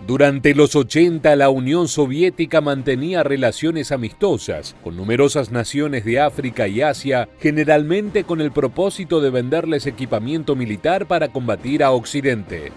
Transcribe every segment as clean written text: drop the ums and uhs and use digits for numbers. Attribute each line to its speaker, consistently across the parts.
Speaker 1: Durante los 80, la Unión Soviética mantenía relaciones amistosas con numerosas naciones de África y Asia, generalmente con el propósito de venderles equipamiento militar para combatir a Occidente.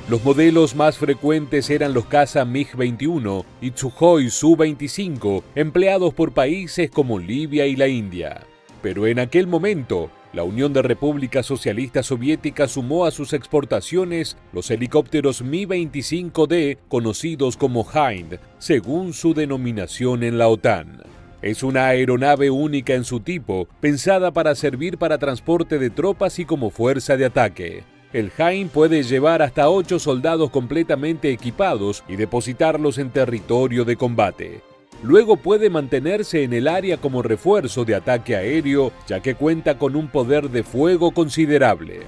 Speaker 1: Los modelos más frecuentes eran los caza MiG-21 y Sukhoi Su-25, empleados por países como Libia y la India. Pero en aquel momento, la Unión de Repúblicas Socialistas Soviéticas sumó a sus exportaciones los helicópteros Mi-25D, conocidos como Hind, según su denominación en la OTAN. Es una aeronave única en su tipo, pensada para servir para transporte de tropas y como fuerza de ataque. El Hind puede llevar hasta 8 soldados completamente equipados y depositarlos en territorio de combate. Luego puede mantenerse en el área como refuerzo de ataque aéreo, ya que cuenta con un poder de fuego considerable.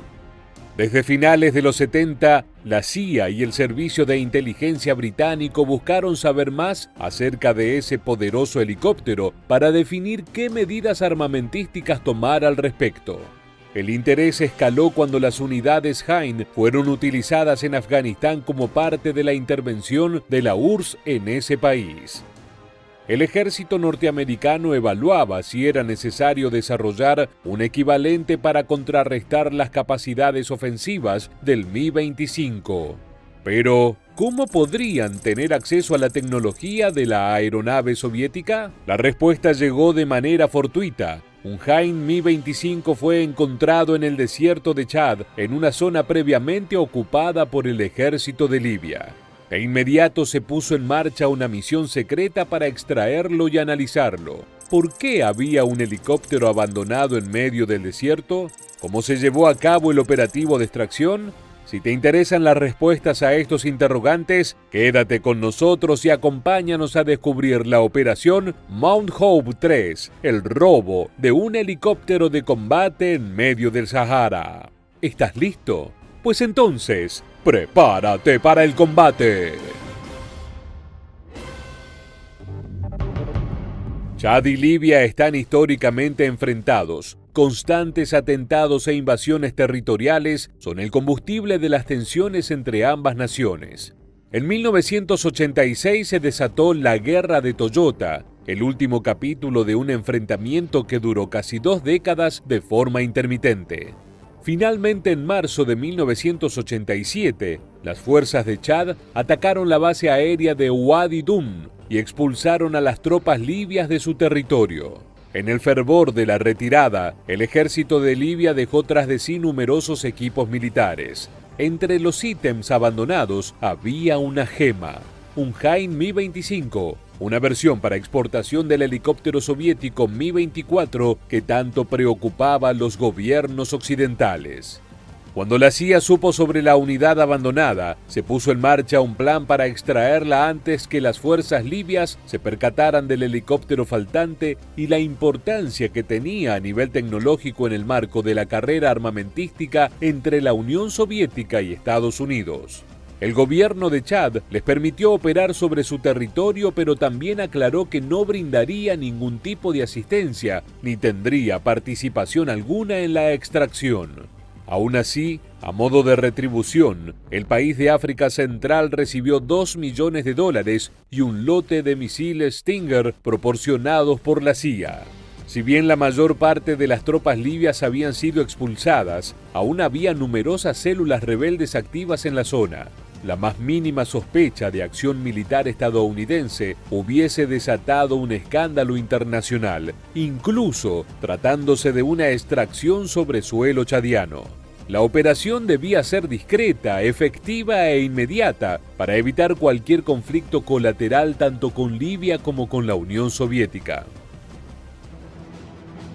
Speaker 1: Desde finales de los 70, la CIA y el Servicio de Inteligencia británico buscaron saber más acerca de ese poderoso helicóptero para definir qué medidas armamentísticas tomar al respecto. El interés escaló cuando las unidades Hind fueron utilizadas en Afganistán como parte de la intervención de la URSS en ese país. El ejército norteamericano evaluaba si era necesario desarrollar un equivalente para contrarrestar las capacidades ofensivas del Mi-25. Pero, ¿cómo podrían tener acceso a la tecnología de la aeronave soviética? La respuesta llegó de manera fortuita. Un Hind Mi-25 fue encontrado en el desierto de Chad, en una zona previamente ocupada por el ejército de Libia. De inmediato se puso en marcha una misión secreta para extraerlo y analizarlo. ¿Por qué había un helicóptero abandonado en medio del desierto? ¿Cómo se llevó a cabo el operativo de extracción? Si te interesan las respuestas a estos interrogantes, quédate con nosotros y acompáñanos a descubrir la operación Mount Hope 3, el robo de un helicóptero de combate en medio del Sahara. ¿Estás listo? Pues entonces, prepárate para el combate. Chad y Libia están históricamente enfrentados. Constantes atentados e invasiones territoriales son el combustible de las tensiones entre ambas naciones. En 1986 se desató la Guerra de Toyota, el último capítulo de un enfrentamiento que duró casi 2 décadas de forma intermitente. Finalmente, en marzo de 1987, las fuerzas de Chad atacaron la base aérea de Wadi Dum y expulsaron a las tropas libias de su territorio. En el fervor de la retirada, el ejército de Libia dejó tras de sí numerosos equipos militares. Entre los ítems abandonados había una gema, un Hind Mi-25, una versión para exportación del helicóptero soviético Mi-24 que tanto preocupaba a los gobiernos occidentales. Cuando la CIA supo sobre la unidad abandonada, se puso en marcha un plan para extraerla antes que las fuerzas libias se percataran del helicóptero faltante y la importancia que tenía a nivel tecnológico en el marco de la carrera armamentística entre la Unión Soviética y Estados Unidos. El gobierno de Chad les permitió operar sobre su territorio, pero también aclaró que no brindaría ningún tipo de asistencia ni tendría participación alguna en la extracción. Aún así, a modo de retribución, el país de África Central recibió $2 millones y un lote de misiles Stinger proporcionados por la CIA. Si bien la mayor parte de las tropas libias habían sido expulsadas, aún había numerosas células rebeldes activas en la zona. La más mínima sospecha de acción militar estadounidense hubiese desatado un escándalo internacional, incluso tratándose de una extracción sobre suelo chadiano. La operación debía ser discreta, efectiva e inmediata para evitar cualquier conflicto colateral tanto con Libia como con la Unión Soviética.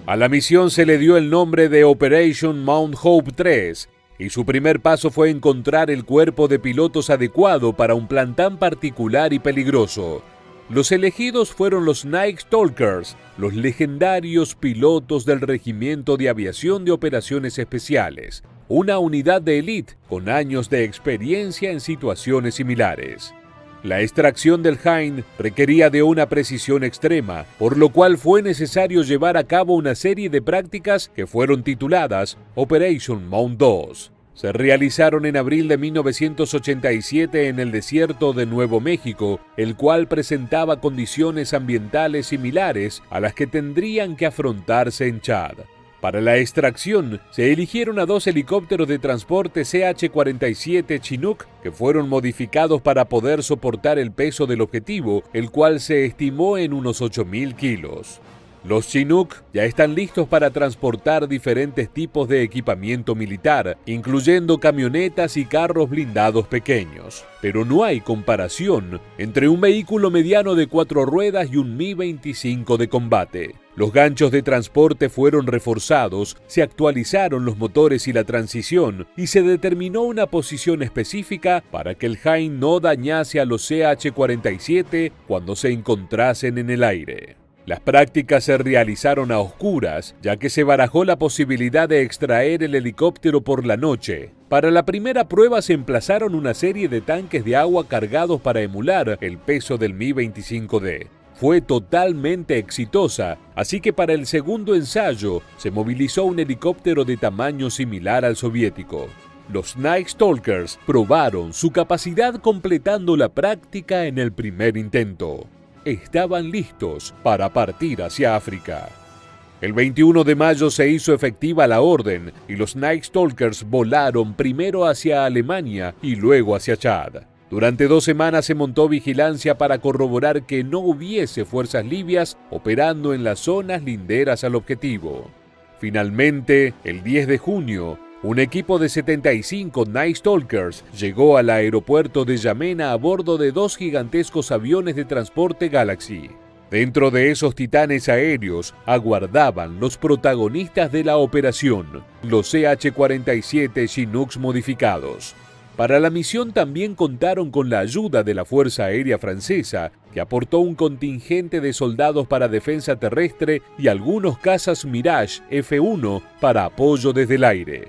Speaker 1: A la misión se le dio el nombre de Operation Mount Hope 3, y su primer paso fue encontrar el cuerpo de pilotos adecuado para un plan tan particular y peligroso. Los elegidos fueron los Night Stalkers, los legendarios pilotos del Regimiento de Aviación de Operaciones Especiales, una unidad de élite con años de experiencia en situaciones similares. La extracción del Hind requería de una precisión extrema, por lo cual fue necesario llevar a cabo una serie de prácticas que fueron tituladas Operation Mount 2. se realizaron en abril de 1987 en el desierto de Nuevo México, el cual presentaba condiciones ambientales similares a las que tendrían que afrontarse en Chad. Para la extracción, se eligieron a 2 helicópteros de transporte CH-47 Chinook que fueron modificados para poder soportar el peso del objetivo, el cual se estimó en unos 8.000 kilos. Los Chinook ya están listos para transportar diferentes tipos de equipamiento militar, incluyendo camionetas y carros blindados pequeños. Pero no hay comparación entre un vehículo mediano de 4 ruedas y un Mi-25 de combate. Los ganchos de transporte fueron reforzados, se actualizaron los motores y la transición, y se determinó una posición específica para que el Hind no dañase a los CH-47 cuando se encontrasen en el aire. Las prácticas se realizaron a oscuras, ya que se barajó la posibilidad de extraer el helicóptero por la noche. Para la primera prueba se emplazaron una serie de tanques de agua cargados para emular el peso del Mi-25D. Fue totalmente exitosa, así que para el segundo ensayo se movilizó un helicóptero de tamaño similar al soviético. Los Night Stalkers probaron su capacidad completando la práctica en el primer intento. Estaban listos para partir hacia África. El 21 de mayo se hizo efectiva la orden y los Night Stalkers volaron primero hacia Alemania y luego hacia Chad. Durante 2 semanas se montó vigilancia para corroborar que no hubiese fuerzas libias operando en las zonas linderas al objetivo. Finalmente, el 10 de junio, un equipo de 75 Night Stalkers llegó al aeropuerto de Yamena a bordo de 2 gigantescos aviones de transporte Galaxy. Dentro de esos titanes aéreos aguardaban los protagonistas de la operación, los CH-47 Chinooks modificados. Para la misión también contaron con la ayuda de la Fuerza Aérea Francesa, que aportó un contingente de soldados para defensa terrestre y algunos cazas Mirage F-1 para apoyo desde el aire.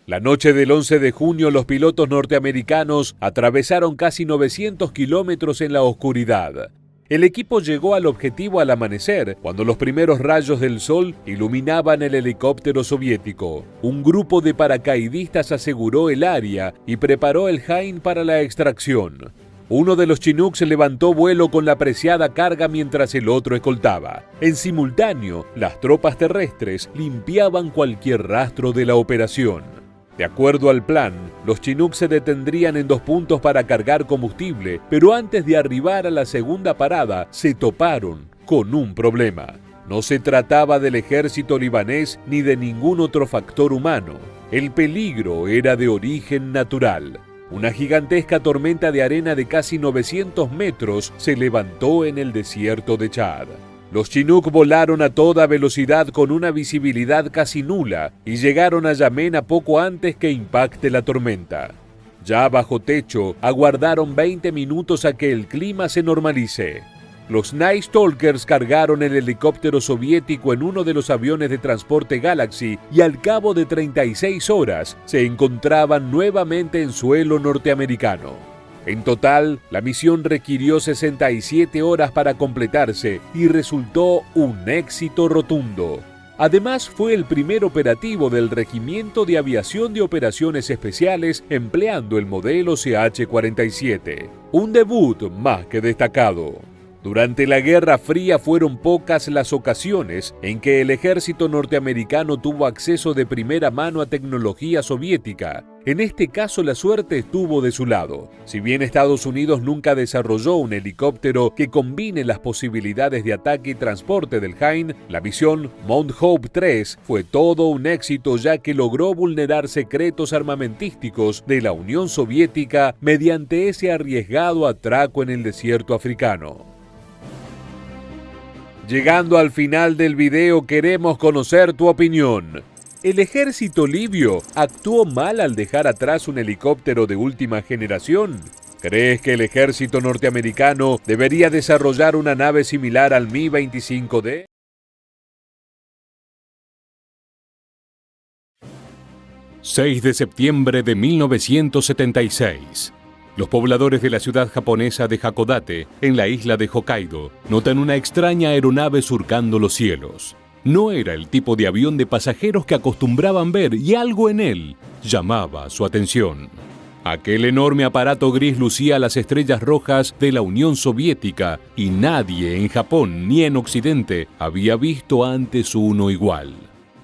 Speaker 1: La noche del 11 de junio, los pilotos norteamericanos atravesaron casi 900 kilómetros en la oscuridad. El equipo llegó al objetivo al amanecer, cuando los primeros rayos del sol iluminaban el helicóptero soviético. Un grupo de paracaidistas aseguró el área y preparó el Hind para la extracción. Uno de los Chinooks levantó vuelo con la preciada carga mientras el otro escoltaba. En simultáneo, las tropas terrestres limpiaban cualquier rastro de la operación. De acuerdo al plan, los Chinooks se detendrían en 2 puntos para cargar combustible, pero antes de arribar a la segunda parada, se toparon con un problema. No se trataba del ejército libanés ni de ningún otro factor humano. El peligro era de origen natural. Una gigantesca tormenta de arena de casi 900 metros se levantó en el desierto de Chad. Los Chinook volaron a toda velocidad con una visibilidad casi nula y llegaron a Yamena poco antes que impacte la tormenta. Ya bajo techo, aguardaron 20 minutos a que el clima se normalice. Los Night Stalkers cargaron el helicóptero soviético en uno de los aviones de transporte Galaxy y al cabo de 36 horas se encontraban nuevamente en suelo norteamericano. En total, la misión requirió 67 horas para completarse y resultó un éxito rotundo. Además, fue el primer operativo del Regimiento de Aviación de Operaciones Especiales empleando el modelo CH-47. Un debut más que destacado. Durante la Guerra Fría fueron pocas las ocasiones en que el ejército norteamericano tuvo acceso de primera mano a tecnología soviética. En este caso la suerte estuvo de su lado. Si bien Estados Unidos nunca desarrolló un helicóptero que combine las posibilidades de ataque y transporte del Hind, la misión Mount Hope 3 fue todo un éxito ya que logró vulnerar secretos armamentísticos de la Unión Soviética mediante ese arriesgado atraco en el desierto africano. Llegando al final del video, queremos conocer tu opinión. ¿El ejército libio actuó mal al dejar atrás un helicóptero de última generación? ¿Crees que el ejército norteamericano debería desarrollar una nave similar al Mi-25D? ...6 de septiembre de 1976... Los pobladores de la ciudad japonesa de Hakodate, en la isla de Hokkaido, notan una extraña aeronave surcando los cielos. No era el tipo de avión de pasajeros que acostumbraban ver y algo en él llamaba su atención. Aquel enorme aparato gris lucía las estrellas rojas de la Unión Soviética y nadie en Japón ni en Occidente había visto antes uno igual.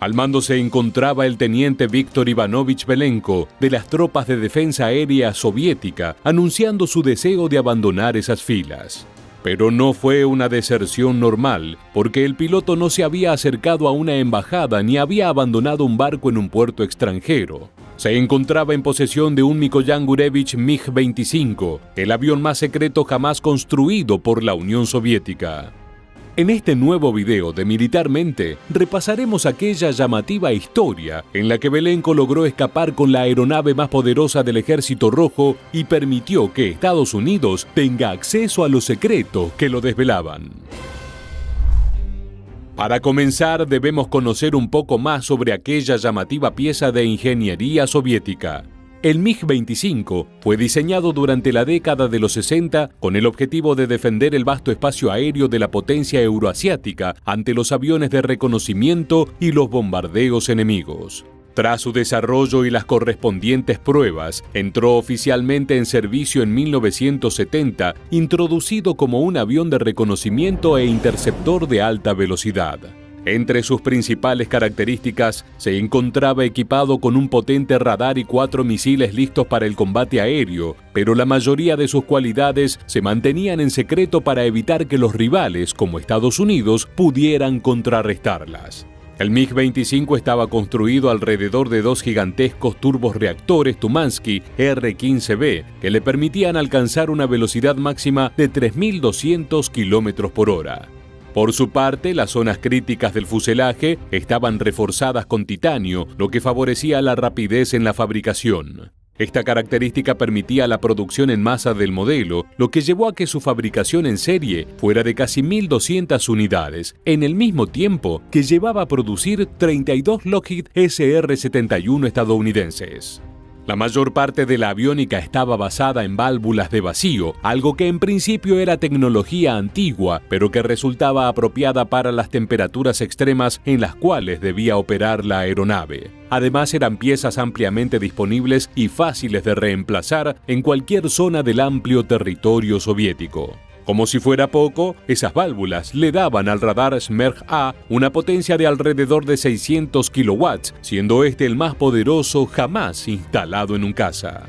Speaker 1: Al mando se encontraba el teniente Víctor Ivanovich Belenko de las tropas de defensa aérea soviética, anunciando su deseo de abandonar esas filas. Pero no fue una deserción normal, porque el piloto no se había acercado a una embajada ni había abandonado un barco en un puerto extranjero. Se encontraba en posesión de un Mikoyan Gurevich MiG-25, el avión más secreto jamás construido por la Unión Soviética. En este nuevo video de Militarmente, repasaremos aquella llamativa historia en la que Belenko logró escapar con la aeronave más poderosa del Ejército Rojo y permitió que Estados Unidos tenga acceso a los secretos que lo desvelaban. Para comenzar, debemos conocer un poco más sobre aquella llamativa pieza de ingeniería soviética. El MiG-25 fue diseñado durante la década de los 60 con el objetivo de defender el vasto espacio aéreo de la potencia euroasiática ante los aviones de reconocimiento y los bombardeos enemigos. Tras su desarrollo y las correspondientes pruebas, entró oficialmente en servicio en 1970, introducido como un avión de reconocimiento e interceptor de alta velocidad. Entre sus principales características se encontraba equipado con un potente radar y 4 misiles listos para el combate aéreo, pero la mayoría de sus cualidades se mantenían en secreto para evitar que los rivales, como Estados Unidos, pudieran contrarrestarlas. El MiG-25 estaba construido alrededor de 2 gigantescos turborreactores Tumansky R-15B que le permitían alcanzar una velocidad máxima de 3.200 km por hora. Por su parte, las zonas críticas del fuselaje estaban reforzadas con titanio, lo que favorecía la rapidez en la fabricación. Esta característica permitía la producción en masa del modelo, lo que llevó a que su fabricación en serie fuera de casi 1.200 unidades, en el mismo tiempo que llevaba a producir 32 Lockheed SR-71 estadounidenses. La mayor parte de la aviónica estaba basada en válvulas de vacío, algo que en principio era tecnología antigua, pero que resultaba apropiada para las temperaturas extremas en las cuales debía operar la aeronave. Además, eran piezas ampliamente disponibles y fáciles de reemplazar en cualquier zona del amplio territorio soviético. Como si fuera poco, esas válvulas le daban al radar Smerch-A una potencia de alrededor de 600 kilowatts, siendo este el más poderoso jamás instalado en un caza.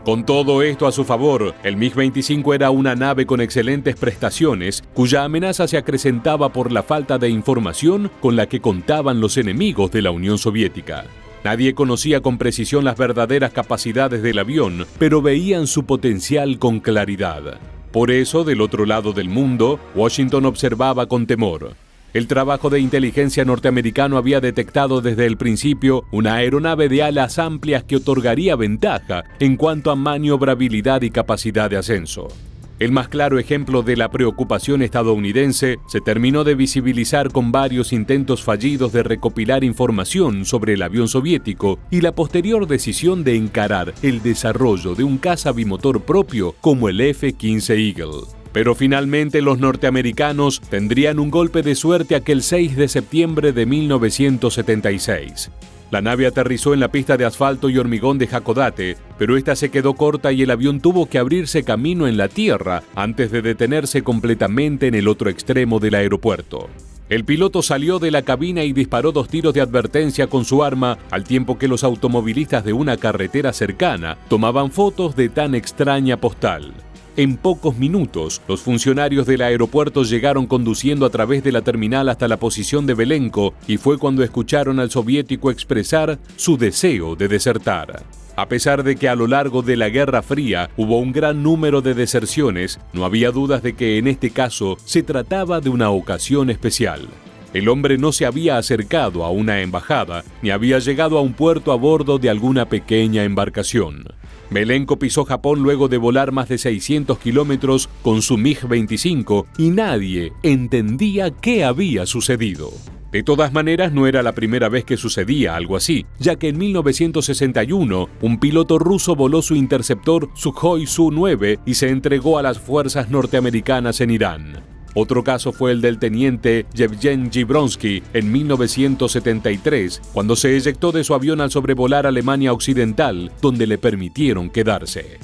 Speaker 1: Con todo esto a su favor, el MiG-25 era una nave con excelentes prestaciones, cuya amenaza se acrecentaba por la falta de información con la que contaban los enemigos de la Unión Soviética. Nadie conocía con precisión las verdaderas capacidades del avión, pero veían su potencial con claridad. Por eso, del otro lado del mundo, Washington observaba con temor. El trabajo de inteligencia norteamericano había detectado desde el principio una aeronave de alas amplias que otorgaría ventaja en cuanto a maniobrabilidad y capacidad de ascenso. El más claro ejemplo de la preocupación estadounidense se terminó de visibilizar con varios intentos fallidos de recopilar información sobre el avión soviético y la posterior decisión de encarar el desarrollo de un caza bimotor propio como el F-15 Eagle. Pero finalmente los norteamericanos tendrían un golpe de suerte aquel 6 de septiembre de 1976. La nave aterrizó en la pista de asfalto y hormigón de Hakodate, pero esta se quedó corta y el avión tuvo que abrirse camino en la tierra antes de detenerse completamente en el otro extremo del aeropuerto. El piloto salió de la cabina y disparó 2 tiros de advertencia con su arma, al tiempo que los automovilistas de una carretera cercana tomaban fotos de tan extraña postal. En pocos minutos, los funcionarios del aeropuerto llegaron conduciendo a través de la terminal hasta la posición de Belenko y fue cuando escucharon al soviético expresar su deseo de desertar. A pesar de que a lo largo de la Guerra Fría hubo un gran número de deserciones, no había dudas de que en este caso se trataba de una ocasión especial. El hombre no se había acercado a una embajada ni había llegado a un puerto a bordo de alguna pequeña embarcación. Belenko pisó Japón luego de volar más de 600 kilómetros con su MiG-25 y nadie entendía qué había sucedido. De todas maneras, no era la primera vez que sucedía algo así, ya que en 1961 un piloto ruso voló su interceptor Sukhoi Su-9 y se entregó a las fuerzas norteamericanas en Irán. Otro caso fue el del teniente Yevgeny Bronsky en 1973, cuando se eyectó de su avión al sobrevolar Alemania Occidental, donde le permitieron quedarse.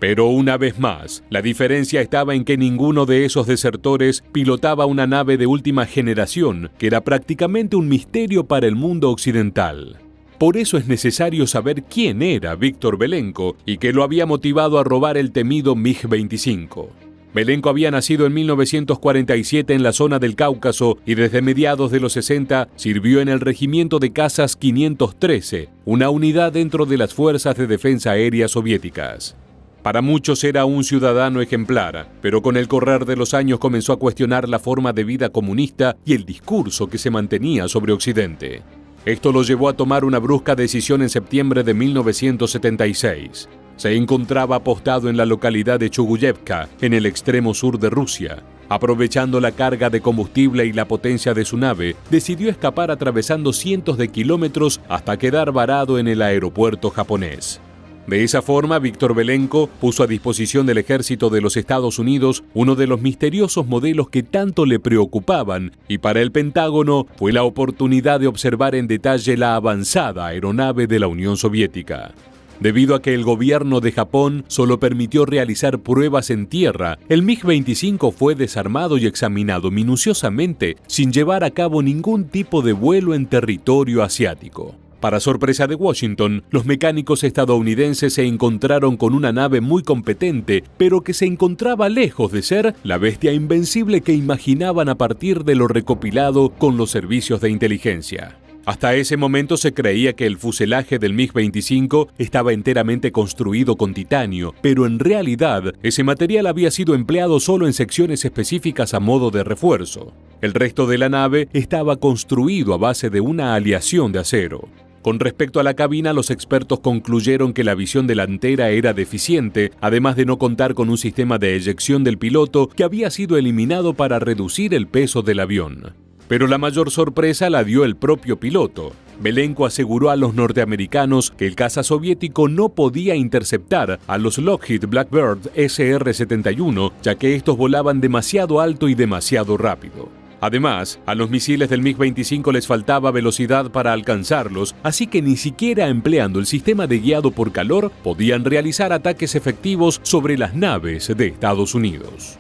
Speaker 1: Pero una vez más, la diferencia estaba en que ninguno de esos desertores pilotaba una nave de última generación, que era prácticamente un misterio para el mundo occidental. Por eso es necesario saber quién era Víctor Belenko y qué lo había motivado a robar el temido MiG-25. Belenko había nacido en 1947 en la zona del Cáucaso y desde mediados de los 60 sirvió en el Regimiento de Cazas 513, una unidad dentro de las Fuerzas de Defensa Aérea soviéticas. Para muchos era un ciudadano ejemplar, pero con el correr de los años comenzó a cuestionar la forma de vida comunista y el discurso que se mantenía sobre Occidente. Esto lo llevó a tomar una brusca decisión en septiembre de 1976. Se encontraba apostado en la localidad de Chuguyevka, en el extremo sur de Rusia. Aprovechando la carga de combustible y la potencia de su nave, decidió escapar atravesando cientos de kilómetros hasta quedar varado en el aeropuerto japonés. De esa forma, Víctor Belenko puso a disposición del ejército de los Estados Unidos uno de los misteriosos modelos que tanto le preocupaban, y para el Pentágono fue la oportunidad de observar en detalle la avanzada aeronave de la Unión Soviética. Debido a que el gobierno de Japón solo permitió realizar pruebas en tierra, el MiG-25 fue desarmado y examinado minuciosamente sin llevar a cabo ningún tipo de vuelo en territorio asiático. Para sorpresa de Washington, los mecánicos estadounidenses se encontraron con una nave muy competente, pero que se encontraba lejos de ser la bestia invencible que imaginaban a partir de lo recopilado con los servicios de inteligencia. Hasta ese momento se creía que el fuselaje del MiG-25 estaba enteramente construido con titanio, pero en realidad ese material había sido empleado solo en secciones específicas a modo de refuerzo. El resto de la nave estaba construido a base de una aleación de acero. Con respecto a la cabina, los expertos concluyeron que la visión delantera era deficiente, además de no contar con un sistema de eyección del piloto que había sido eliminado para reducir el peso del avión. Pero la mayor sorpresa la dio el propio piloto. Belenko aseguró a los norteamericanos que el caza soviético no podía interceptar a los Lockheed Blackbird SR-71, ya que estos volaban demasiado alto y demasiado rápido. Además, a los misiles del MiG-25 les faltaba velocidad para alcanzarlos, así que ni siquiera empleando el sistema de guiado por calor podían realizar ataques efectivos sobre las naves de Estados Unidos.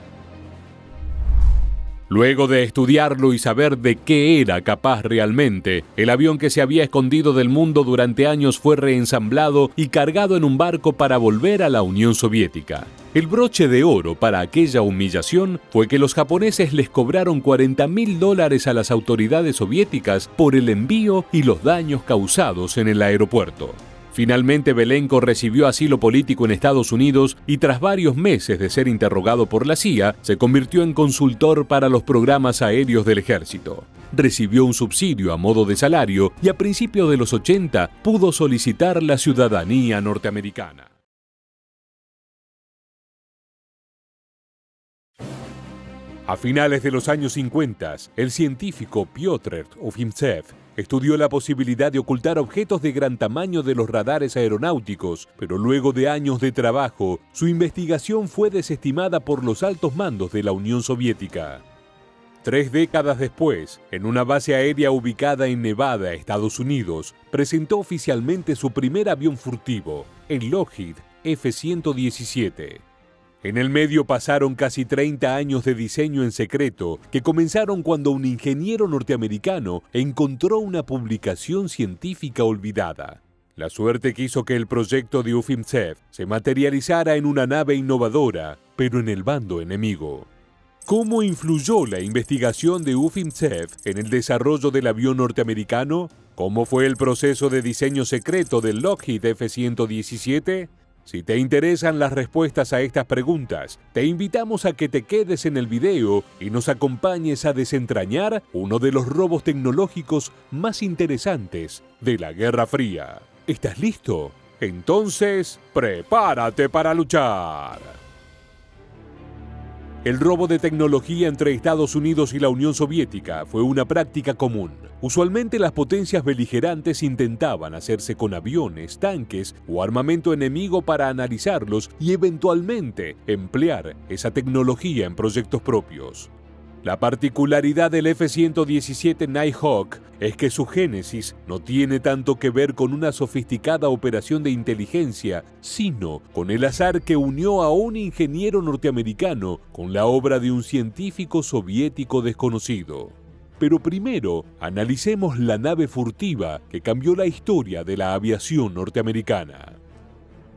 Speaker 1: Luego de estudiarlo y saber de qué era capaz realmente, el avión que se había escondido del mundo durante años fue reensamblado y cargado en un barco para volver a la Unión Soviética. El broche de oro para aquella humillación fue que los japoneses les cobraron $40.000 a las autoridades soviéticas por el envío y los daños causados en el aeropuerto. Finalmente, Belenko recibió asilo político en Estados Unidos y tras varios meses de ser interrogado por la CIA, se convirtió en consultor para los programas aéreos del ejército. Recibió un subsidio a modo de salario y a principios de los 80 pudo solicitar la ciudadanía norteamericana. A finales de los años 50, el científico Piotr Ufimtsev estudió la posibilidad de ocultar objetos de gran tamaño de los radares aeronáuticos, pero luego de años de trabajo, su investigación fue desestimada por los altos mandos de la Unión Soviética. 3 décadas después, en una base aérea ubicada en Nevada, Estados Unidos, presentó oficialmente su primer avión furtivo, el Lockheed F-117. En el medio pasaron casi 30 años de diseño en secreto, que comenzaron cuando un ingeniero norteamericano encontró una publicación científica olvidada. La suerte quiso que el proyecto de Ufimtsev se materializara en una nave innovadora, pero en el bando enemigo. ¿Cómo influyó la investigación de Ufimtsev en el desarrollo del avión norteamericano? ¿Cómo fue el proceso de diseño secreto del Lockheed F-117? Si te interesan las respuestas a estas preguntas, te invitamos a que te quedes en el video y nos acompañes a desentrañar uno de los robos tecnológicos más interesantes de la Guerra Fría. ¿Estás listo? Entonces, prepárate para luchar. El robo de tecnología entre Estados Unidos y la Unión Soviética fue una práctica común. Usualmente las potencias beligerantes intentaban hacerse con aviones, tanques o armamento enemigo para analizarlos y eventualmente emplear esa tecnología en proyectos propios. La particularidad del F-117 Nighthawk es que su génesis no tiene tanto que ver con una sofisticada operación de inteligencia, sino con el azar que unió a un ingeniero norteamericano con la obra de un científico soviético desconocido. Pero primero, analicemos la nave furtiva que cambió la historia de la aviación norteamericana.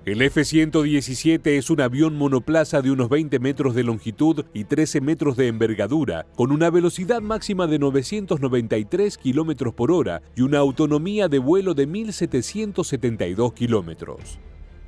Speaker 1: El F-117 es un avión monoplaza de unos 20 metros de longitud y 13 metros de envergadura, con una velocidad máxima de 993 km por hora y una autonomía de vuelo de 1.772 kilómetros.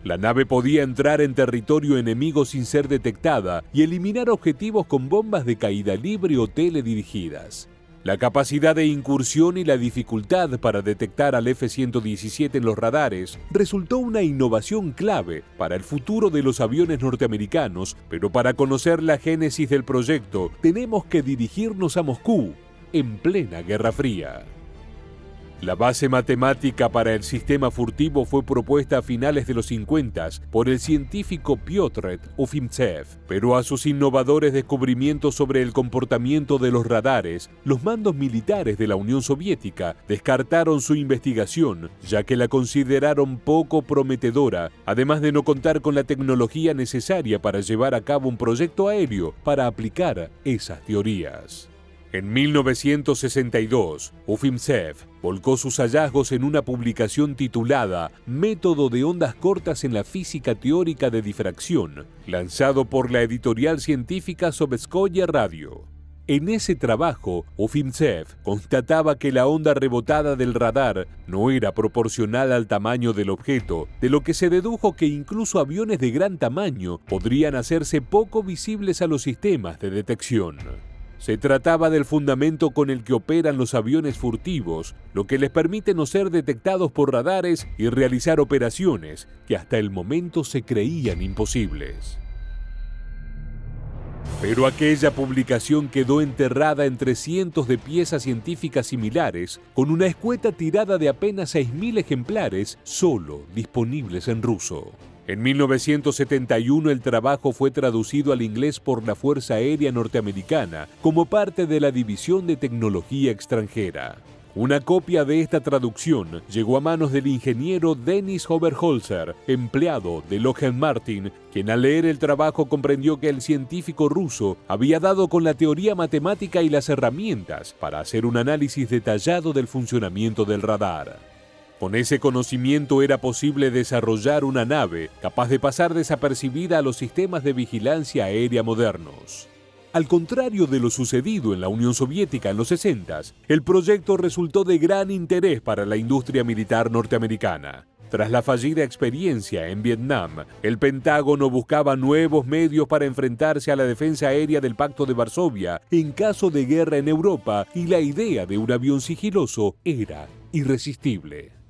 Speaker 1: La nave podía entrar en territorio enemigo sin ser detectada y eliminar objetivos con bombas de caída libre o teledirigidas. La capacidad de incursión y la dificultad para detectar al F-117 en los radares resultó una innovación clave para el futuro de los aviones norteamericanos, pero para conocer la génesis del proyecto tenemos que dirigirnos a Moscú, en plena Guerra Fría. La base matemática para el sistema furtivo fue propuesta a finales de los 50 por el científico Piotr Ufimtsev, pero a sus innovadores descubrimientos sobre el comportamiento de los radares, los mandos militares de la Unión Soviética descartaron su investigación, ya que la consideraron poco prometedora, además de no contar con la tecnología necesaria para llevar a cabo un proyecto aéreo para aplicar esas teorías. En 1962, Ufimtsev volcó sus hallazgos en una publicación titulada Método de ondas cortas en la física teórica de difracción, lanzado por la editorial científica Sovetskoye Radio. En ese trabajo, Ufimtsev constataba que la onda rebotada del radar no era proporcional al tamaño del objeto, de lo que se dedujo que incluso aviones de gran tamaño podrían hacerse poco visibles a los sistemas de detección. Se trataba del fundamento con el que operan los aviones furtivos, lo que les permite no ser detectados por radares y realizar operaciones que hasta el momento se creían imposibles. Pero aquella publicación quedó enterrada entre cientos de piezas científicas similares, con una escueta tirada de apenas 6.000 ejemplares, solo disponibles en ruso. En 1971 el trabajo fue traducido al inglés por la Fuerza Aérea Norteamericana como parte de la División de Tecnología Extranjera. Una copia de esta traducción llegó a manos del ingeniero Dennis Oberholzer, empleado de Lockheed Martin, quien al leer el trabajo comprendió que el científico ruso había dado con la teoría matemática y las herramientas para hacer un análisis detallado del funcionamiento del radar. Con ese conocimiento era posible desarrollar una nave capaz de pasar desapercibida a los sistemas de vigilancia aérea modernos. Al contrario de lo sucedido en la Unión Soviética en los 60s, el proyecto resultó de gran interés para la industria militar norteamericana. Tras la fallida experiencia en Vietnam, el Pentágono buscaba nuevos medios para enfrentarse a la defensa aérea del Pacto de Varsovia en caso de guerra en Europa, y la idea de un avión sigiloso era irresistible.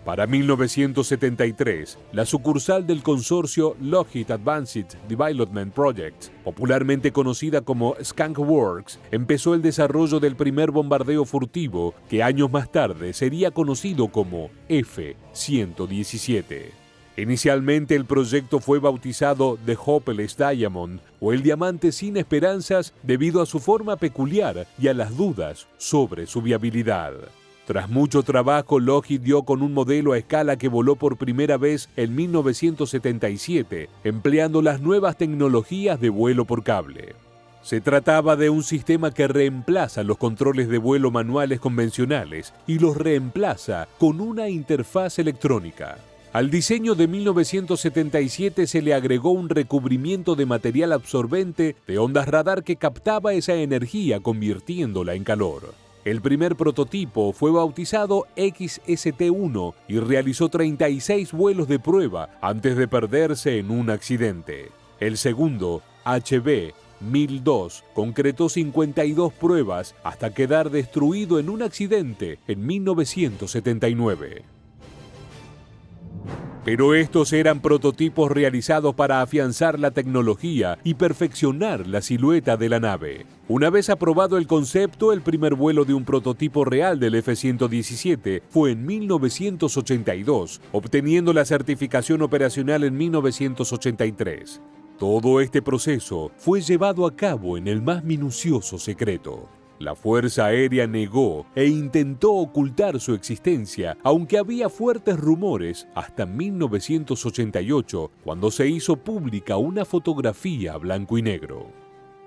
Speaker 1: Para 1973, la sucursal del consorcio Lockheed Advanced Development Project, popularmente conocida como Skunk Works, empezó el desarrollo del primer bombardero furtivo, que años más tarde sería conocido como F-117. Inicialmente el proyecto fue bautizado The Hopeless Diamond, o el diamante sin esperanzas, debido a su forma peculiar y a las dudas sobre su viabilidad. Tras mucho trabajo, Lockheed dio con un modelo a escala que voló por primera vez en 1977, empleando las nuevas tecnologías de vuelo por cable. Se trataba de un sistema que reemplaza los controles de vuelo manuales convencionales y los reemplaza con una interfaz electrónica. Al diseño de 1977 se le agregó un recubrimiento de material absorbente de ondas radar que captaba esa energía convirtiéndola en calor. El primer prototipo fue bautizado XST-1 y realizó 36 vuelos de prueba antes de perderse en un accidente. El segundo, HB-1002, concretó 52 pruebas hasta quedar destruido en un accidente en 1979. Pero estos eran prototipos realizados para afianzar la tecnología y perfeccionar la silueta de la nave. Una vez aprobado el concepto, el primer vuelo de un prototipo real del F-117 fue en 1982, obteniendo la certificación operacional en 1983. Todo este proceso fue llevado a cabo en el más minucioso secreto. La Fuerza Aérea negó e intentó ocultar su existencia, aunque había fuertes rumores hasta 1988, cuando se hizo pública una fotografía a blanco y negro.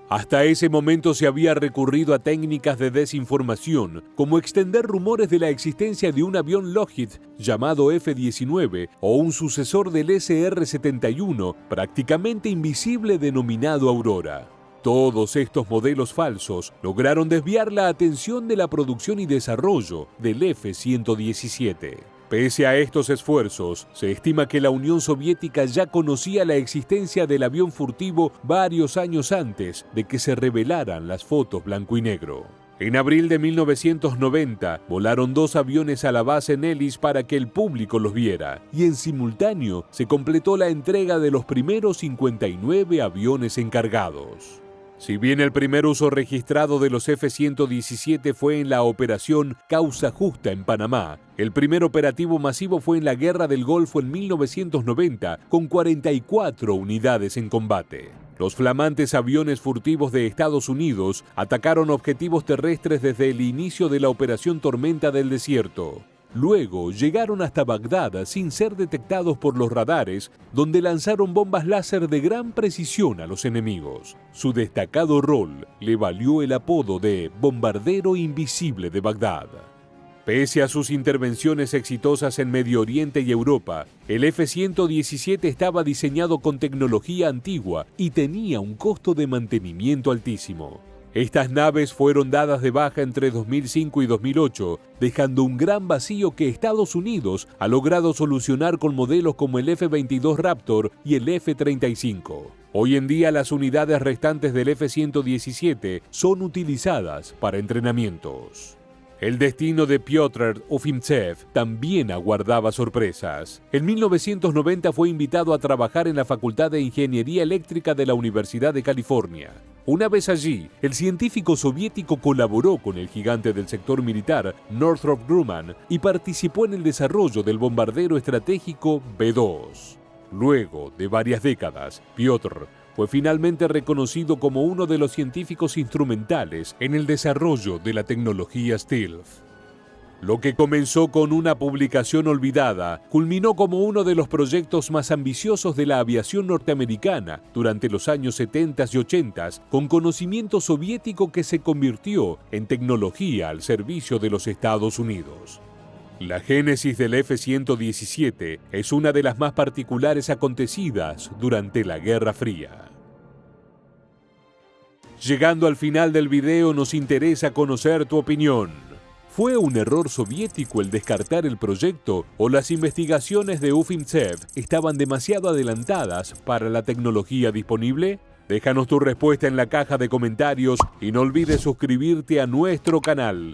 Speaker 1: Hasta ese momento se había recurrido a técnicas de desinformación, como extender rumores de la existencia de un avión Lockheed llamado F-19 o un sucesor del SR-71 prácticamente invisible denominado Aurora. Todos estos modelos falsos lograron desviar la atención de la producción y desarrollo del F-117. Pese a estos esfuerzos, se estima que la Unión Soviética ya conocía la existencia del avión furtivo varios años antes de que se revelaran las fotos blanco y negro. En abril de 1990, volaron 2 aviones a la base Nellis para que el público los viera, y en simultáneo se completó la entrega de los primeros 59 aviones encargados. Si bien el primer uso registrado de los F-117 fue en la operación Causa Justa en Panamá, el primer operativo masivo fue en la Guerra del Golfo en 1990, con 44 unidades en combate. Los flamantes aviones furtivos de Estados Unidos atacaron objetivos terrestres desde el inicio de la Operación Tormenta del Desierto. Luego llegaron hasta Bagdad sin ser detectados por los radares, donde lanzaron bombas láser de gran precisión a los enemigos. Su destacado rol le valió el apodo de Bombardero Invisible de Bagdad. Pese a sus intervenciones exitosas en Medio Oriente y Europa, el F-117 estaba diseñado con tecnología antigua y tenía un costo de mantenimiento altísimo. Estas naves fueron dadas de baja entre 2005 y 2008, dejando un gran vacío que Estados Unidos ha logrado solucionar con modelos como el F-22 Raptor y el F-35. Hoy en día las unidades restantes del F-117 son utilizadas para entrenamientos. El destino de Piotr Ufimtsev también aguardaba sorpresas. En 1990 fue invitado a trabajar en la Facultad de Ingeniería Eléctrica de la Universidad de California. Una vez allí, el científico soviético colaboró con el gigante del sector militar, Northrop Grumman, y participó en el desarrollo del bombardero estratégico B-2. Luego de varias décadas, Piotr fue finalmente reconocido como uno de los científicos instrumentales en el desarrollo de la tecnología stealth. Lo que comenzó con una publicación olvidada, culminó como uno de los proyectos más ambiciosos de la aviación norteamericana durante los años 70 y 80, con conocimiento soviético que se convirtió en tecnología al servicio de los Estados Unidos. La génesis del F-117 es una de las más particulares acontecidas durante la Guerra Fría. Llegando al final del video, nos interesa conocer tu opinión. ¿Fue un error soviético el descartar el proyecto o las investigaciones de Ufimtsev estaban demasiado adelantadas para la tecnología disponible? Déjanos tu respuesta en la caja de comentarios y no olvides suscribirte a nuestro canal.